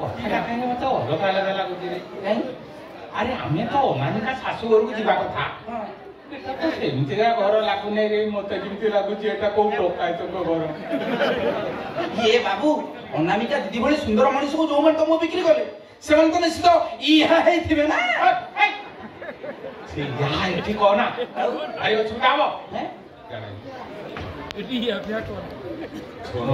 କଥାଟା କାହିଁକି ମତେ ଅଲଗା ଅଲଗା ଲାଗୁଛି ରେ କାହିଁ ଆରେ ଆମେ ତ ଅନାମିକା ଶାଶୁ ଘରକୁ ଯିବା କଥା ଏଟା ତ ସେମିତିକା ଘର ଲାଗୁନି ରେ ମତେ ଯେମିତି ଲାଗୁଛି ଏଟା କୋଉ ଟୋକାୟତଙ୍କ ଘର ଇଏ ବାବୁ ଅନାମିକା ଦିଦି ଭଳି ସୁନ୍ଦର ମଣିଷକୁ ଯୋଉମାନେ ତମ ବିକ୍ରି କଲେ ସେମାନେ ତ ନିଶ୍ଚିତ ଇହା ହେଇଥିବେ ନା ସେଇଆ ଏଠି କହନା ଭାଇ ଅସୁବିଧା ହବ ଶୁଣ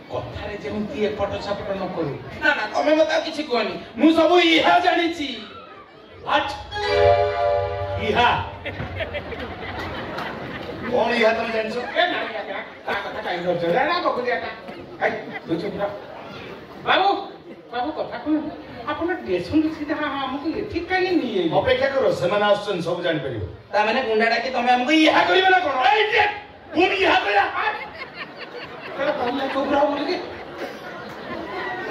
କଥାରେ ଯେମିତି ଏପଟ ସେପଟ ନ କରୁ ନା ନା ତମେ ମତେ ଆଉ କିଛି କୁହନି ମୁଁ ସବୁ ଇହା ଜାଣିଛି ଇହା କଣ ଇହା ତମେ ଜାଣିଛ ତା କଥା କାହିଁ ଧରିଛ ବାବୁ ବାବୁ କଥା କଣ ଆପଣ ଡେସୁଛନ୍ତି ସିଧା ଆମକୁ ଏଠି କାହିଁ ନିଏ ଅପେକ୍ଷା କର ସେମାନେ ଆସୁଛନ୍ତି ସବୁ ଜାଣିପାରିବ ତା ମାନେ ଗୁଣ୍ଡା ଡାକି ତମେ ଆମକୁ ଇହା କରିବ ନା କଣ ପୁଣି ଇହା କରିବା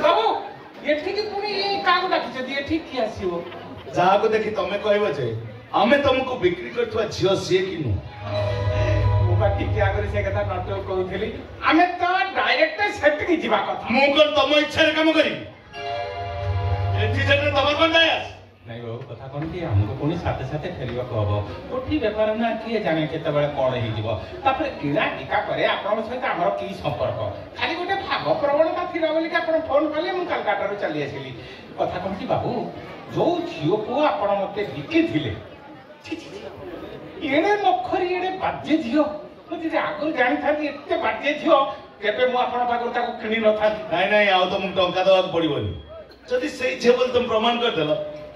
ବାବୁ ଏଠିକି ପୁଣି କାହାକୁ ଡାକିଛନ୍ତି ଏଠିକି କିଏ ଆସିବ ଯାହାକୁ ଦେଖି ତମେ କହିବ ଯେ ଆମେ ତମକୁ ବିକ୍ରି କରୁଥିବା ଝିଅ ସିଏ କି ନୁହଁ ମୁଁ ବା ଟିକେ ଆଗରେ ସେ କଥା ନାଟକ କହୁଥିଲି ଆମେ ତ ଡାଇରେକ୍ଟ ସେଠିକି ଯିବା କଥା ମୁଁ କଣ ତମ ଇଚ୍ଛାରେ କାମ କରିବି ଏଠି ଯେତେ ତମର କଣ ଯାଏ ନାଇଁ ବାବୁ କଥା କଣ କି ଆମକୁ ପୁଣି ସାଥେ ସାଥେ ଫେରିବାକୁ ହବ କୋଠି ବେପାର ନା କିଏ ଜାଣେ କେତେବେଳେ କଣ ହେଇଯିବ ତାପରେ କିଣା ଟିକା ପରେ ଆପଣଙ୍କ ସହିତ ଆମର କି ସମ୍ପର୍କ ଖାଲି ଗୋଟେ ଭାବ ପ୍ରବଣତା ଥିଲା ବୋଲିକି ଆପଣ ଫୋନ କଲେ ମୁଁ କାଲକାଟାରୁ ଚାଲି ଆସିଲି କଥା କଣ କି ବାବୁ ଯୋଉ ଝିଅକୁ ଆପଣ ମତେ ବିକିଥିଲେ ଏଡେ ନଖରି ଏଡେ ବାଜ୍ୟ ଝିଅ ମୁଁ ଯଦି ଆଗରୁ ଜାଣିଥାନ୍ତି ଏତେ ବାଜ୍ୟ ଝିଅ କେବେ ମୁଁ ଆପଣଙ୍କ ପାଖରୁ ତାକୁ କିଣି ନଥାନ୍ତି ନାଇଁ ନାଇଁ ଆଉ ତମକୁ ଟଙ୍କା ଦେବାକୁ ପଡିବନି ଯଦି ସେଇ ଝିଅ ବୋଲି ତମେ ପ୍ରମାଣ କରିଦେଲ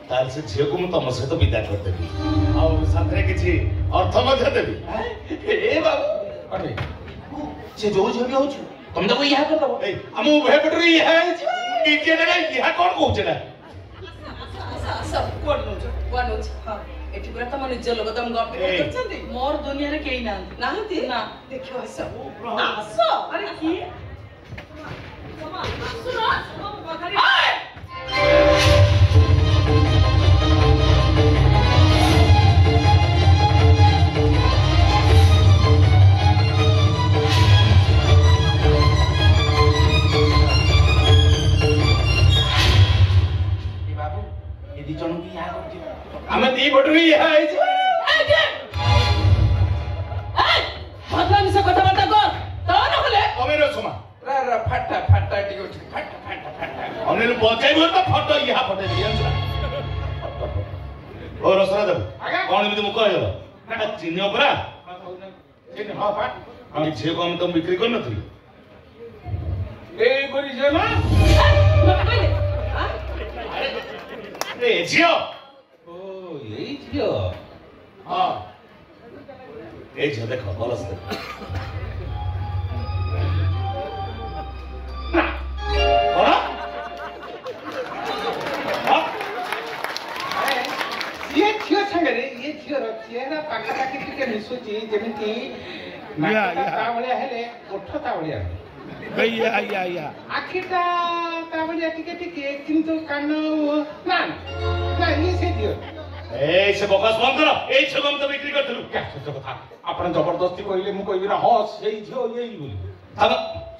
ତାହେଲେ ସେ ଝିଅକୁ ମୁଁ ତମ ସହିତ ବିଦା କରିଦେବି ଆଉ ସାଥିରେ କିଛି ଅର୍ଥ ମଧ୍ୟ ଦେବି ଏ ବାବୁ ସେ ଯୋଉ ଝିଅ ବି ହଉଛି ତମେ ତାକୁ ଇହା କରିଦବ ଆମ ଉଭୟ ପଟରୁ ଇହା ହେଇଛି ଇହା କଣ କହୁଛେ ନା ଏଠି ପୁରା ତମ ନିଜ ଲୋକ ତମ ଗପ କରୁଛନ୍ତି ମୋର ଦୁନିଆରେ କେହି ନାହାନ୍ତି ନାହାନ୍ତି ନା ଦେଖିବ ଆସ ଆସ ଆରେ କିଏ ଆମେ ଦି ପଟରୁ ଇହା ହେଇଛି କଥାବାର୍ତ୍ତା କର ତ ନହେଲେ ଅମିର ସମା ଫାଟା ଫାଟା ଟିକେ ଉଠି ଫାଟା ଫାଟା ଫାଟା ଅମିର ବଜାଇ ତ ଫଟୋ ଇହା ଫଟୋ ଜାଣିଛ ଓ ରସରା ଦେବୁ କଣ ଏମିତି ମୁଖ ହେଇଗଲ ଚିହ୍ନ ପରା ଆମ ଝିଅକୁ ଆମେ ତମ ବିକ୍ରି କରିନଥିଲି ଏଇ କରି ଝିଅ ନା ଏ ଝିଅ ଏଇ ଝିଅ ହଁ এই ঝিও দেখো বলস দেখো ये ଝିଅ ସାଙ୍ଗରେ ଇଏ ଝିଅର ଚେହେରା ପାଖାପାଖି ଟିକେ ମିଶୁଛି ଯେମିତି ତା ଭଳିଆ ହେଲେ ଓଠ ତା ଭଳିଆ ଆଖିଟା ତା ଭଳିଆ ଟିକେ ଟିକେ କିନ୍ତୁ କାନ ନା ନା ଇଏ ସେ ଝିଅ এই সে বকাস বন্ধ কর এই ঝিও আমি তো বিক্রি করতেলু সত্য কথা ଆପଣ ଜବରଦସ୍ତି କହିଲେ ମୁଁ କହିବି ନା ହଁ ସେଇ ଝିଅ ଏଇ ବୋଲି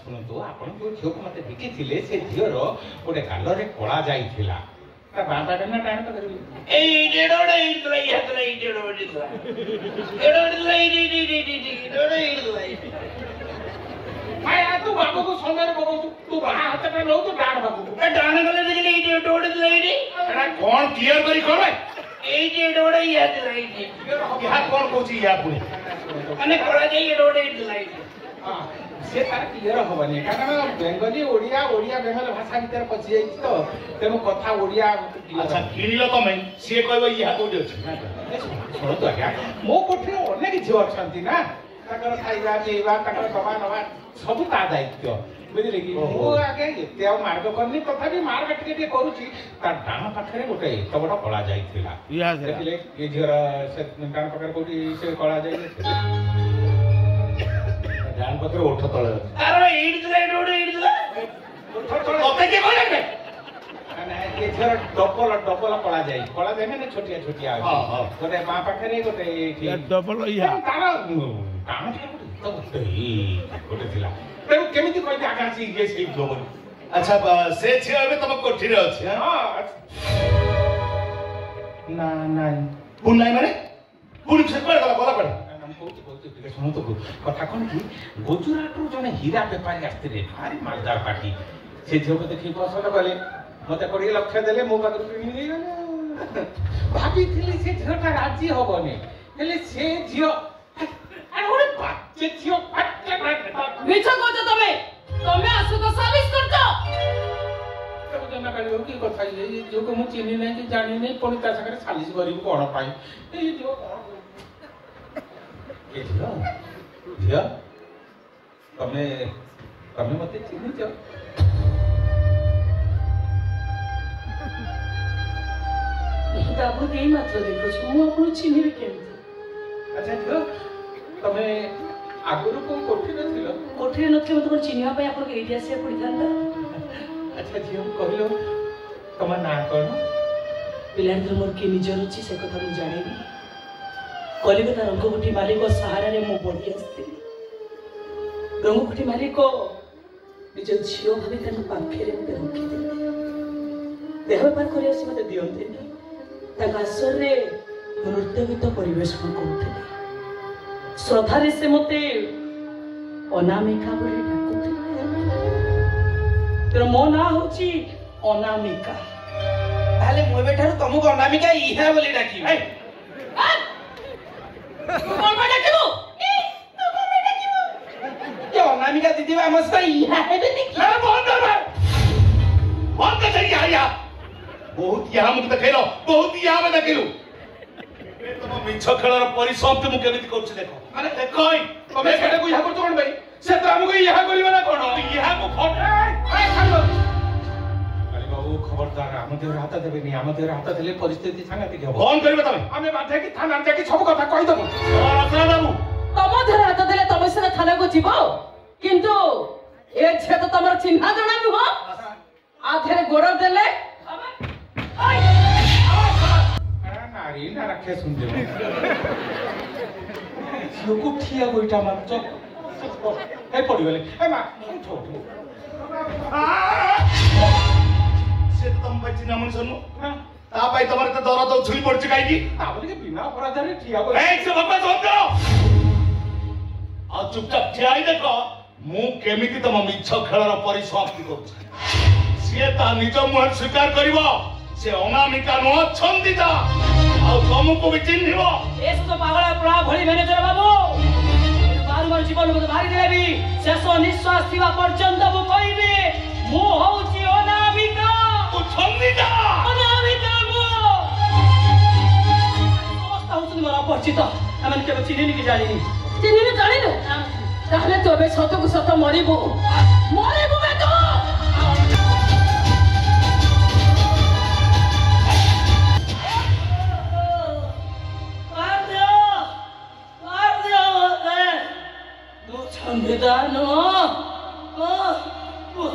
ଶୁଣନ୍ତୁ ଆପଣ ଯୋଉ ଝିଅକୁ ମତେ ବିକିଥିଲେ ସେ ଝିଅର ଗୋଟେ ଗାଲରେ କଳା ଯାଇଥିଲା ତା ବାଁ ପାଖରେ ନା ଡାହାଣ ପାଖରେ ଏଇ ଡେଡୋଡେ ଇଡଲା ଇହାତଲା ଏଇ ଡେଡୋଡେ ଇଡଲା ଡେଡୋଡେ ଇଡଲା ଭାଇ ତୁ ବାବୁକୁ ସମୟରେ ପକଉଛୁ ତୁ ବାଁ ହାତଟା ନଉଛୁ ଡାହାଣ ପାଖକୁ ଡାହାଣ ଗଲେ ଦେଖିଲେ ଏଇ ଡେଡୋଡେ ଇଡଲା ଏଇଠି ଏଟା কোন ক্লিয়ার করি করবে এই ডেডোডে ইহাতলা এইଠି ইহা কোন কହୁଛି ইহা পুଣି মানে কলা যাই ডেডোডে ইডলা এইଠି ସେ ତାର କ୍ଲିୟର ହବନି କାରଣ ବେଙ୍ଗଲୀ ଓଡ଼ିଆ ଓଡ଼ିଆ ବେଙ୍ଗଲ ଭାଷା ଭିତରେ ପଶି ଯାଇଛି ତ ତେଣୁ କଥା ଓଡ଼ିଆ ଆଚ୍ଛା କିଣିଲ ତମେ ସିଏ କହିବ ଇହା କୋଉଠି ଅଛି ଶୁଣନ୍ତୁ ଆଜ୍ଞା ମୋ କୋଠିରେ ଅନେକ ଝିଅ ଅଛନ୍ତି ନା ତାଙ୍କର ଖାଇବା ପିଇବା ତାଙ୍କର ଦବା ନବା ସବୁ ତା ଦାୟିତ୍ୱ ବୁଝିଲେ କି ମୁଁ ଆଜ୍ଞା ଏତେ ଆଉ ମାର୍ଗ କରିନି ତଥାପି ମାର୍ଗ ଟିକେ ଟିକେ କରୁଛି ତା ଡାଣ ପାଖରେ ଗୋଟେ ଏତେ ବଡ କଳା ଯାଇଥିଲା ଦେଖିଲେ ଏ ଝିଅର ସେ ଡାଣ ପାଖରେ କୋଉଠି ସେ କଳା ଯାଇଥିଲା ଡାଣ ପାଖରେ ଓଠ ତଳେ ଆରେ ଇଡଲା ଡୋଡେ ଇଡଲା ତତେ କିଏ କହିଲା କେ ଏ ଝିଅର ଡବଲ କଳା ଯାଇ କଳା ଯାଇ ମାନେ ଛୋଟିଆ ଛୋଟିଆ ଗୋଟେ ମା ପାଖରେ ଗୋଟେ ଡବଲ ଇହା ତାର ଡାଣ ଗୋଟେ ଥିଲା ତେଣୁ କେମିତି କହିବି ଆକାଶ ଇଏ ସେଇ ଝିଅ ବୋଲି अच्छा से झियो एबे तम कोठी रे अछि ना नाଇଁ पुन नाही माने पुन से पर गला पर शुणु तो कथा कौन कि गुजरात जने हीरा बेपारी आसते भारी मालदार पार्टी से झील को देखी पसंद कले मत कोड़ी लक्ष्य देले मो पाखर किनी नहीं गले भाभी थिली से झीलटा राजी होबनी हेले से झियो अरे ओरे बाच्चे झियो बाच्चे मिछ कोच तमे आसु को सर्विस करतो तब जना कहियो की कथा ये जो को मु चिनी नहीं कि जानी नहीं कोनी ता सकर सालिस करी कोन पाई ए जो ए झियो तमे तमे मते चिनी छ बाबू नहीं मात्र देखो मु आपन चिन्हिबे केमती अच्छा झियो तमे आगुरु को कोठी न थिलो कोठी न थे मत चिन्हिबा पय आपन एठी आसे पड़िथांता अच्छा झियो कहलो तमा ना कोन पिलांतर मोर के निजर अछि से कथा मु जानेबी कलिकता रंगकुटी मालिक सहारा रे मु बढी आस्थिली रंगकुटी मालिक निज झियो भाबी तन पाखे रे मते रखि दे देह व्यापार करि आसी मते दियंते आसर रे नृत्य गीत परिवेशन करते श्रद्धारे से मते अनामिका बोली डाकुते मो ना होची अनामिका ताले मो बेठार तुमको अनामिका इहा बोली डाकी ए तू कोन बा डाकिबो तू कोन बा डाकिबो ये अनामिका दीदी बा मस्त इहा हेबे देखि अरे बंद कर या बहुत यहाँ मुझे देखलो बहुत यहाँ में देखलु तुम मिछ खेलर परिसमाप्ति मु केमिति करछि देखो अरे देखो तमे सेटा को यहाँ करतो कोन भाई से तो हमको यहाँ करियो ना कोन यहाँ को फट ए खालो अरे बाबू खबरदार हम देवर हाथ देबे नि हम देवर हाथ देले परिस्थिति सांगातिक हो कौन करबे तमे हमें बाध्य कि थाना जाके सब कथा कहि दबो रत्ना बाबू तम देवर हाथ देले तमे से थाना को जीवो किंतु ए छे तो तमर चिन्हा जणा नुहो आधेरे गोड़ देले नारी ना रखे सुन दे झियो को ठिया गोइटा मारछ ए पड़ी गले ए मा उठो उठो से तुम बच्ची ना मन सुनो ता भाई तुम्हारे तो दौरा तो छुई पड़ चुका है की ता बोले कि बिना अपराध रे ठिया गो ए से बकवास बंद करो आ चुपचाप ठिया ही देखो मु केमिति तम मिछ खेलर परिसमाप्ति करछि से ता निज मुहर स्वीकार करिवो से अनामिका नो छंदिता आ तुमको भी चिन्हिबो एस तो पागल प्रा भली मैनेजर बाबू बार बार जीवन मत भारी देबी शेष निश्वास थिबा पर्यंत मु कहिबी मु होउची अनामिका तू छंदिता अनामिका मु समस्त होउची मोर अपरिचित आमन केबे चिन्हिनी कि जानिनी चिन्हिनी जानिनु ताहले तो बे सत को सत मरिबो बे तो संविधानो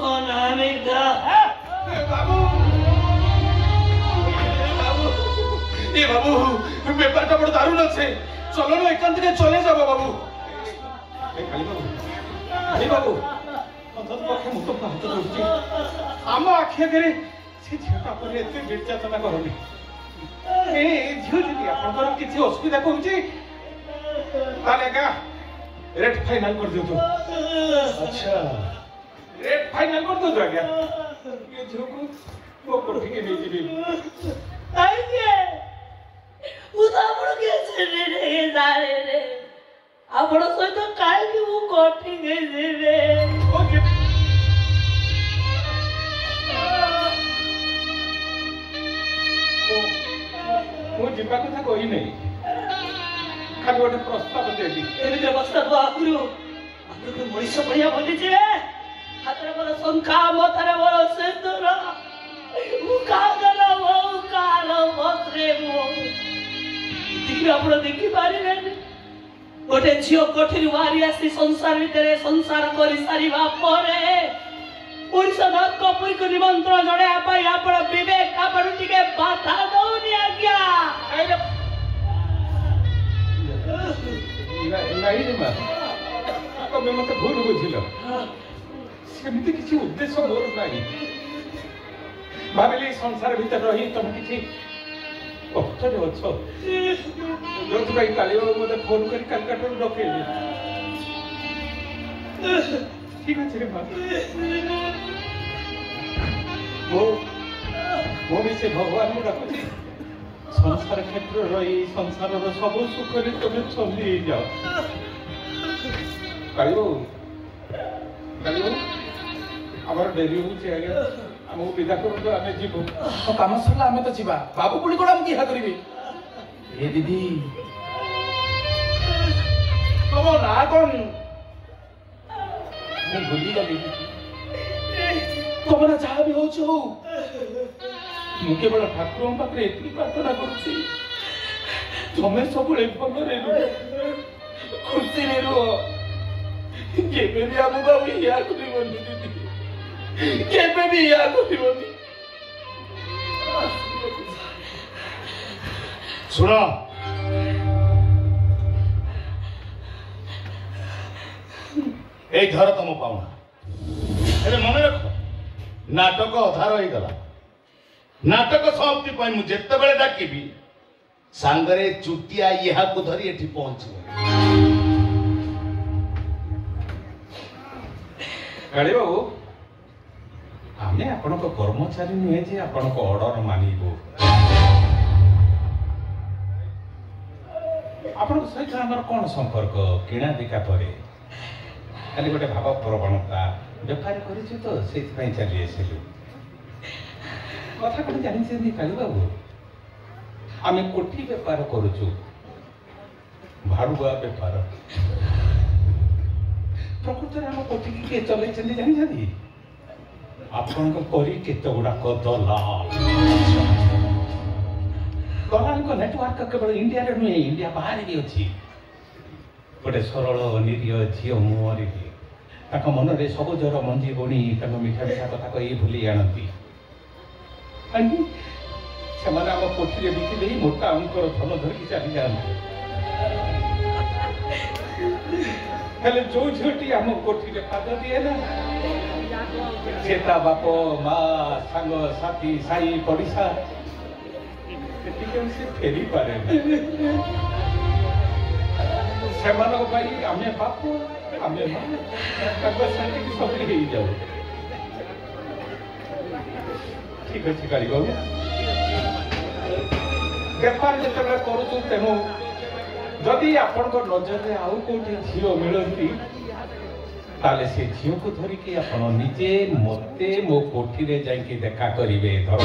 अनामिका बाबू ए बाबू ব্যাপারটা বড় দারুণ আছে চলো না এখান থেকে চলে যাব বাবু ए काली बाबू অন্তত পক্ষে মুক্ত হাত ধরছি আম আখি আগে সে ঝিওটা পরে এতে নির্যাতনা করনি এ ঝিও যদি আপনার কিছু অসুবিধা করছে তাহলে একা रेट फाइनल कर दो तो अच्छा रेट फाइनल कर दो तो आज्ञा ये झोको वो कोठी के नहीं जीवी आइए उदाबड़ के से रे जारे रे आपण सहित काल की वो कोठी गई रे ओके वो जिबा କଥା କହି नहीं खाली गोटे प्रस्ताव देली एने व्यवस्था तो आकुरु आकुरु मଣିଷ भଳିया बोलिছে हातरे बोल संखा मथरे बोल सिंदूर उकागला वो काल मथरे मो देखि आपण देखि पारिबे गोटे झियो कोठिरु बारी आसी संसार भितरे संसार करि सारिबा परे पुरुष न कपुर को निमंत्रण जणे आपा आपण विवेक आपण टिके बाधा दउनी आज्ञा नहीं रे मां तमे मते भूल बुझिलो ସେମିତି କିଛି ଉଦ୍ଦେଶ୍ୟ ମୋର ନାହିଁ। ଭାବିଲି ସଂସାର ଭିତରେ ରହି ତମେ କିଛି କଷ୍ଟରେ ଅଛ, ଯୋଉଥିପାଇଁ କାଲି ମତେ ଫୋନ କରି କାଲକାଟାରୁ ଡକେଇଲି। ଠିକ ଅଛି ରେ ମା, ମୁଁ ବି ସେ ଭଗବାନଙ୍କୁ ଡାକୁଛି ସଂସାର କ୍ଷେତ୍ରରେ ରହି ସଂସାରର ସବୁ ସୁଖରେ ତମେ ଛନ୍ଦି ହେଇଯାଅ। କାଳିବାବୁ ଆମର ଡେରି ହଉଛି ଆଜ୍ଞା, ଆମକୁ ବିଦା କରନ୍ତୁ, ଆମେ ଯିବୁ। କାମ ସରିଲା ଆମେ ତ ଯିବା, ବାବୁ ପୁଣି କଣ ଆମକୁ ଏହା କରିବେ? ଏ ଦିଦି ତମ ନାଁ କଣ? ମୁଁ ଭୁଲିଗଲି। ତମ ନା ଯାହା ବି ହଉଛି ହଉ, ମୁଁ କେବଳ ଠାକୁରଙ୍କ ପାଖରେ ଏତିକି ପ୍ରାର୍ଥନା କରୁଛି, ତମେ ସବୁବେଳେ ଭଲରେ ରୁହ, ଖୁସିରେ ରୁହ। କେବେ ବି ଆମକୁ ଆଉ ଇୟା କରିବନି ଦିଦି, କେବେ ବି ଇୟା କରିବନି। ଶୁଣ, ଏଇ ଧର ତମ ପାଉଣା। ହେଲେ ମନେ ରଖ, ନାଟକ ଅଧାର ହେଇଗଲା। ନାଟକ ସମାପ୍ତି ପାଇଁ ମୁଁ ଯେତେବେଳେ ଡାକିବି ସାଙ୍ଗରେ ଚୁଟିଆ ଇହାକୁ ଧରି ଏଠି ପହଞ୍ଚିବ। କାଳିବାବୁ, ଆମେ ଆପଣଙ୍କ କର୍ମଚାରୀ ନୁହେଁ ଯେ ଆପଣଙ୍କ ଅର୍ଡର ମାନିବୁ। ଆପଣଙ୍କ ସହିତ ଆମର କଣ ସମ୍ପର୍କ? କିଣା ବିକା ପରେ ଖାଲି ଗୋଟେ ଭାବ ପ୍ରବଣତା, ବେପାର କରିଛୁ ତ ସେଇଥିପାଇଁ ଚାଲି ଆସିଲୁ। କଥା କଣ ଜାଣିଛନ୍ତି କାଳିବାବୁ, ଆମେ କୋଠି ବେପାର କରୁଛୁ, ଭାଡୁଆ ବେପାର। ପ୍ରକୃତରେ ଆମ କୋଠିକି କିଏ ଚଲେଇଛନ୍ତି ଜାଣିଛନ୍ତି? ଆପଣଙ୍କ ପରି କେତେ ଗୁଡାକ ଦଲାଲ। ଦଲାଲଙ୍କ ନେଟୱାର୍କ କେବଳ ଇଣ୍ଡିଆରେ ନୁହେଁ, ଇଣ୍ଡିଆ ବାହାରେ ବି ଅଛି। ଗୋଟେ ସରଳ ନିରୀହ ଝିଅ ମୁହଁରେ ତାଙ୍କ ମନରେ ସବୁଜର ମଞ୍ଜି ବୁଣି ତାଙ୍କ ମିଠା ମିଠା କଥା କହି ଭୁଲି ଆଣନ୍ତି। ସେମାନେ ଆମ କୋଠିରେ ବିକି ଦେଇ ମୋଟା ଅଙ୍କର ଧନ ଧରିକି ଚାଲିଯାଆନ୍ତି। ହେଲେ ଯୋଉ ଝିଅଟି ଆମ କୋଠିରେ ପାଦ ଦିଏ ନା, ସେ ତା ବାପ ମା ସାଙ୍ଗ ସାଥୀ ସାଇ ପଡିଶା ସେଠିକି ସେ ଫେରି ପାରେ ନା। ସେମାନଙ୍କ ପାଇଁ ଆମେ ବାପ ଆମେ ମା ତାଙ୍କ ସାଙ୍ଗରେ ସବୁ ହେଇଯାଉ। ଠିକ ଅଛି କାଳିବାବୁ, ବେପାର ଯେତେବେଳେ କରୁଛୁ, ତେଣୁ ଯଦି ଆପଣଙ୍କ ନଜରରେ ଆଉ କୋଉଠି ଝିଅ ମିଳନ୍ତି ତାହେଲେ ସେ ଝିଅକୁ ଧରିକି ଆପଣ ନିଜେ ମତେ ମୋ କୋଠିରେ ଯାଇକି ଦେଖା କରିବେ। ଧର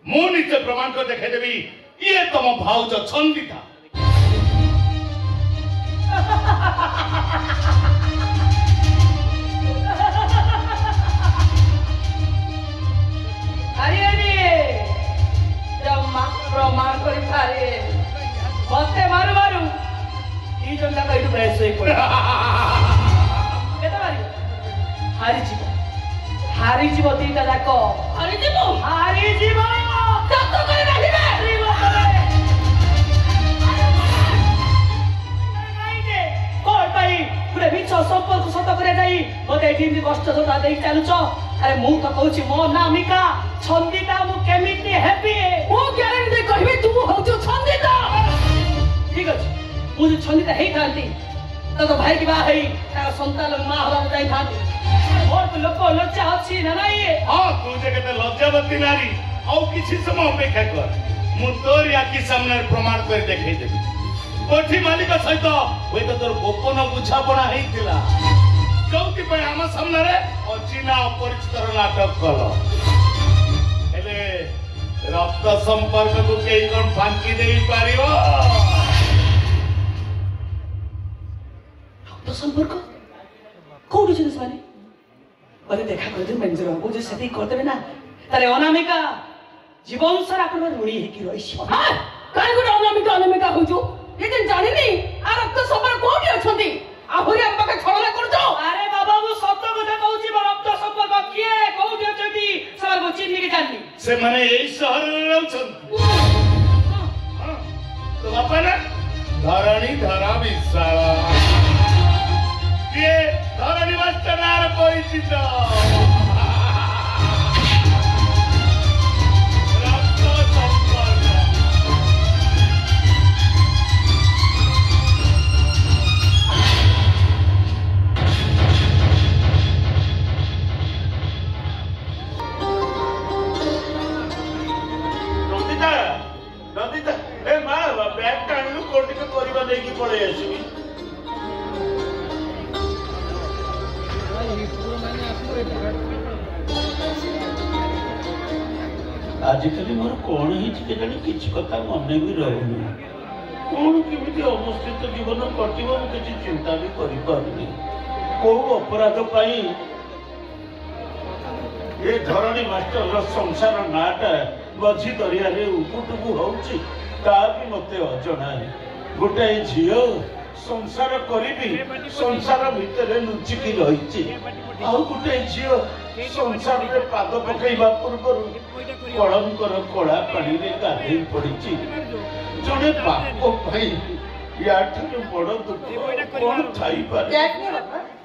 ମୁଁ ନିଜେ ପ୍ରମାଣ କରି ଦେଖେଇଦେବି, ଇଏ ତମ ଭାଉଜ ଛନ୍ଦିତା। ପ୍ରମାଣ କରିପାରେ ମତେ ମାରୁ ମାରୁ ଦି ଜଣ ଯାକ ଏଇଠୁ ବେଶ ହୋଇ ପଡିବ। କେତେ ମାରିବ? ହାରିଯିବ, ହାରିଯିବ, ଦିଟା ଯାକ ହାରିଯିବ, ହାରିଯିବ। সম্পর্ক সত করে যাই মতে এটি কষ্ট সতা দেই চালুছ। আরে মু তো কହୁছি মো নামিকা ছন্দিতা, মু কেমিতি হেপি মু গ্যারান্টি দে কহিবি তু হউছো ছন্দিতা। ঠিক আছে, মু যে ছন্দিতা হেই থান্তি তো ভাই কি বা হেই তার সন্তান মা হবা যাই থান্তি। মোর তো লোক লজ্জা আছে না নাই? হ্যাঁ, তু যে কেতে লজ্জাবতী নারী, ଆଉ କିଛି ସମୟ ଅପେକ୍ଷା କର, ମୁଁ ତୋରି ଆଖି ସାମ୍ନାରେ ପ୍ରମାଣ କରି ଦେଖେଇ ଦେବି। କୋଠି ମାଲିକ ସହିତ ହୁଏତ ତୋର ଗୋପନ ବୁଝାପଣା ହେଇଥିଲା, ଯୋଉଥିପାଇଁ ଆମ ସାମ୍ନାରେ ଅଚିହ୍ନା ଅପରିଚିତର ନାଟକ କଲ। ହେଲେ ରକ୍ତ ସମ୍ପର୍କକୁ କେହି କଣ ଫାଙ୍କି ଦେଇପାରିବ? রক্ত সম্পর্ক কোন জিনিস মানে দেখা করে দিন ম্যানেজার বাবু যে সেটাই করে দেবে না, তাহলে অনামিকা जीवन सारा अपन ऋणी हेकी रहिछि काहे गुटे अनामिका अनामिका होजो ये जे जानिनी आ रक्त सफर कोठी अछंती आहुरी हम पाके छळला करजो अरे बाबा मु सत्य कथा कहूची रक्त संपर्क किए कोठी अछंती सर को चिन्ह के जाननी से माने एई शहर रे रहछन तो बापा ना धरणी धरा विशाला ये धरणी मास्टर परिचित आजिकल मोर कौन ही किसी कथा मन भी रहुनी कौन केमी अवस्थित जीवन कटिव किसी चिंता भी करें कौ अपराध पाई ये धरणी मास्टर संसार नाटा मझी दरिया उपुटुकु होउची ता भी मते अजଣା गोटे झील संसार करी संसार भितर लुचिकी रही गोटे झील संसार रे पाद पकईबा पूर्व कलंकर कला पानी रे गाधई पड़ी जड़े बाप भाई या बड़ दुख कौन थी पारे।